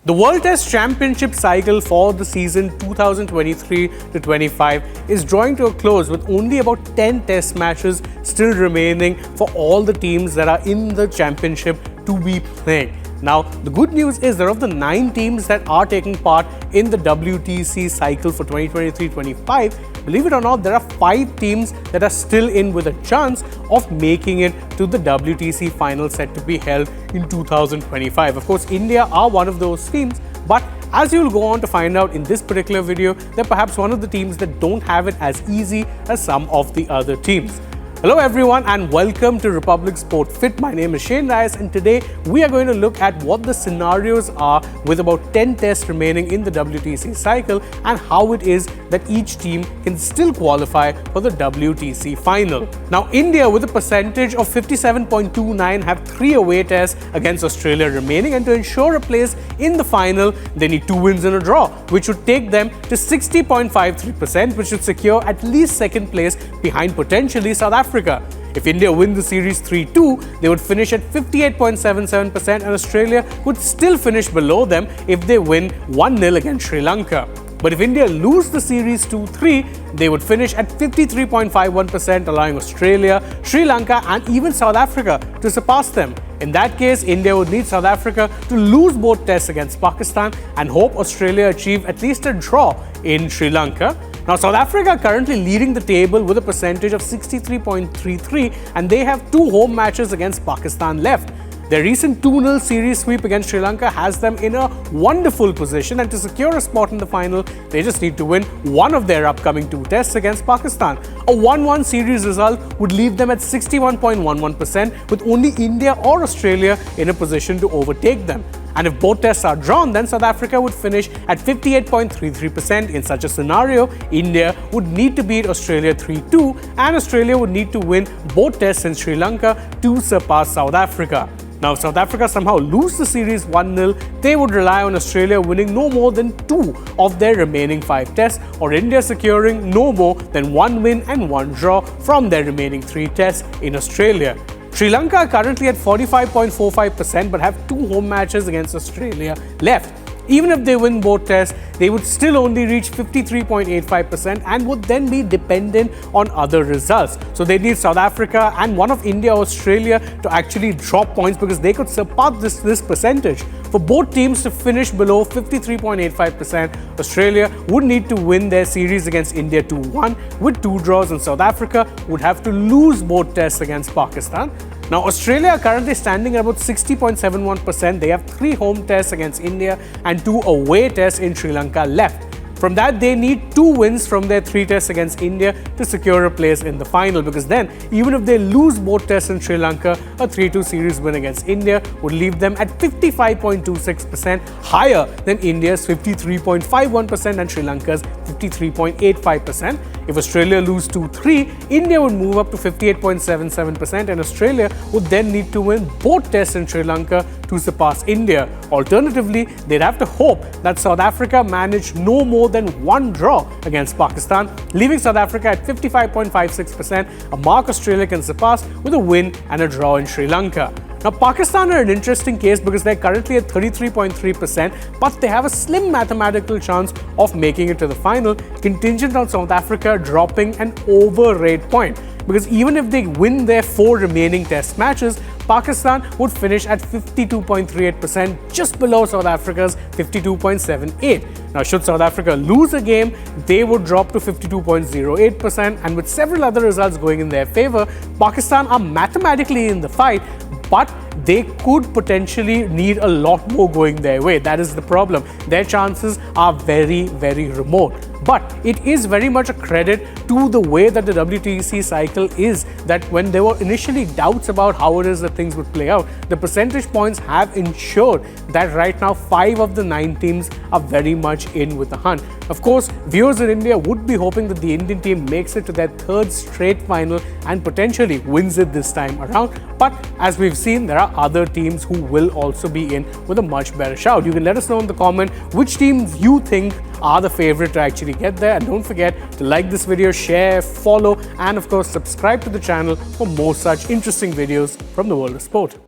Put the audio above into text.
The World Test Championship cycle for the season 2023-25 is drawing to a close with only about 10 test matches still remaining for all the teams that are in the championship to be playing. Now, the good news is that of the 9 teams that are taking part in the WTC cycle for 2023-25, believe it or not, there are 5 teams that are still in with a chance of making it to the WTC Final set to be held in 2025. Of course, India are one of those teams, but as you will go on to find out in this particular video, they're perhaps one of the teams that don't have it as easy as some of the other teams. Hello everyone and welcome to Republic Sport Fit. My name is Shane Reyes and today we are going to look at what the scenarios are with about 10 tests remaining in the WTC cycle and how it is that each team can still qualify for the WTC Final. Now, India with a percentage of 57.29 have 3 away tests against Australia remaining, and to ensure a place in the final they need 2 wins and a draw, which would take them to 60.53%, which should secure at least second place behind potentially South Africa. If India win the series 3-2, they would finish at 58.77% and Australia would still finish below them if they win 1-0 against Sri Lanka. But if India lose the series 2-3, they would finish at 53.51%, allowing Australia, Sri Lanka and even South Africa to surpass them. In that case, India would need South Africa to lose both tests against Pakistan and hope Australia achieve at least a draw in Sri Lanka. Now, South Africa are currently leading the table with a percentage of 63.33 and they have 2 home matches against Pakistan left. Their recent 2-0 series sweep against Sri Lanka has them in a wonderful position, and to secure a spot in the final, they just need to win one of their upcoming 2 tests against Pakistan. A 1-1 series result would leave them at 61.11%, with only India or Australia in a position to overtake them. And if both tests are drawn, then South Africa would finish at 58.33%. In such a scenario, India would need to beat Australia 3-2 and Australia would need to win both tests in Sri Lanka to surpass South Africa. Now, if South Africa somehow lose the series 1-0, they would rely on Australia winning no more than 2 of their remaining 5 tests, or India securing no more than 1 win and 1 draw from their remaining 3 tests in Australia. Sri Lanka are currently at 45.45% but have 2 home matches against Australia left. Even if they win both tests, they would still only reach 53.85% and would then be dependent on other results. So they need South Africa and one of India or Australia to actually drop points because they could surpass this percentage. For both teams to finish below 53.85%, Australia would need to win their series against India 2-1 with 2 draws, and South Africa would have to lose both tests against Pakistan. Now, Australia are currently standing at about 60.71%. They have 3 home tests against India and 2 away tests in Sri Lanka left. From that, they need 2 wins from their 3 tests against India to secure a place in the final, because then, even if they lose both tests in Sri Lanka, a 3-2 series win against India would leave them at 55.26%, higher than India's 53.51% and Sri Lanka's 53.85%. If Australia lose 2-3, India would move up to 58.77% and Australia would then need to win both tests in Sri Lanka to surpass India. Alternatively, they'd have to hope that South Africa manage no more than 1 draw against Pakistan, leaving South Africa at 55.56%, a mark Australia can surpass with a win and a draw in Sri Lanka. Now, Pakistan are an interesting case because they're currently at 33.3%, but they have a slim mathematical chance of making it to the final, contingent on South Africa dropping an over 8 point. Because even if they win their 4 remaining test matches, Pakistan would finish at 52.38%, just below South Africa's 52.78%. Now, should South Africa lose a game, they would drop to 52.08%, and with several other results going in their favor, Pakistan are mathematically in the fight, but they could potentially need a lot more going their way. That is the problem. Their chances are very, very remote. But it is very much a credit to the way that the WTC cycle is, that when there were initially doubts about how it is that things would play out, the percentage points have ensured that right now 5 of the 9 teams are very much in with the hunt. Of course, viewers in India would be hoping that the Indian team makes it to their 3rd straight final and potentially wins it this time around. But as we've seen, there are other teams who will also be in with a much better shout. You can let us know in the comment which teams you think are the favorite to actually get there, and don't forget to like this video, share, follow and of course subscribe to the channel for more such interesting videos from the world of sport.